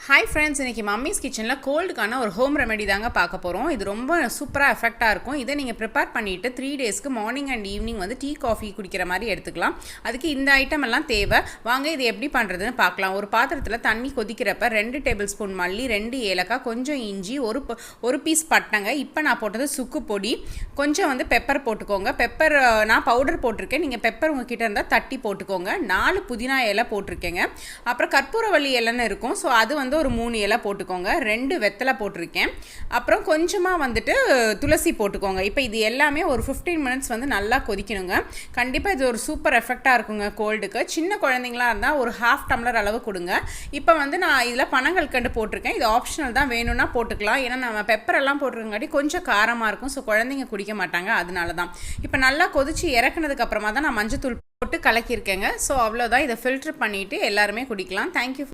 Hi friends, இன்றைக்கி mummy's கிச்சனில் கோல்டுக்கான ஒரு ஹோம் ரெமெடி தாங்க பார்க்க போகிறோம். இது ரொம்ப சூப்பராக எஃபெக்டாக இருக்கும். இதை நீங்கள் ப்ரிப்பேர் பண்ணிவிட்டு 3 டேஸ்க்கு மார்னிங் அண்ட் ஈவினிங் வந்து டீ காஃபி குடிக்கிற மாதிரி எடுத்துக்கலாம். அதுக்கு இந்த ஐட்டம் எல்லாம் தேவை. வாங்க இது எப்படி பண்ணுறதுன்னு பார்க்கலாம். ஒரு பாத்திரத்தில் தண்ணி கொதிக்கிறப்ப 2 டேபிள் ஸ்பூன் மல்லி, 2 ஏலக்காய், கொஞ்சம் இஞ்சி, ஒரு பீஸ் பட்டங்க, இப்போ நான் போட்டது சுக்கு பொடி, கொஞ்சம் வந்து பெப்பர் போட்டுக்கோங்க. பெப்பர் நான் பவுடர் போட்டிருக்கேன், நீங்கள் பெப்பர் உங்ககிட்ட இருந்தால் தட்டி போட்டுக்கோங்க. 4 புதினா இலை போட்டிருக்கேங்க. அப்புறம் கற்பூரவள்ளி இலைன்னு இருக்கும், ஸோ அது வந்து ஒரு 3 இலை போட்டுக்கோங்க. 2 வெத்தலை போட்டிருக்கேன். அப்புறம் கொஞ்சமாக வந்துட்டு துளசி போட்டுக்கோங்க. இப்போ இது எல்லாமே ஒரு 15 மினிட்ஸ் வந்து நல்லா கொதிக்கணுங்க. கண்டிப்பாக இது ஒரு சூப்பர் எஃபெக்டாக இருக்குங்க கோல்டுக்கு. சின்ன குழந்தைங்களா இருந்தால் ஒரு 1/2 டம்ளர் அளவு கொடுங்க. இப்போ வந்து நான் இதில் பனங்கல்கண்டு போட்டிருக்கேன். இது ஆப்ஷனல் தான், வேணும்னா போட்டுக்கலாம். ஏன்னா நம்ம பெப்பர் எல்லாம் போட்டிருக்கங்காட்டி கொஞ்சம் காரமாக இருக்கும், ஸோ குழந்தைங்க குடிக்க மாட்டாங்க, அதனால தான். இப்போ நல்லா கொதிச்சு இறக்குனதுக்கு அப்புறமா தான் நான் மஞ்சத்தூள் போட்டு கலக்கியிருக்கேங்க. ஸோ அவ்வளோதான். இதை ஃபில்டர் பண்ணிவிட்டு எல்லாருமே குடிக்கலாம். தேங்க்யூ.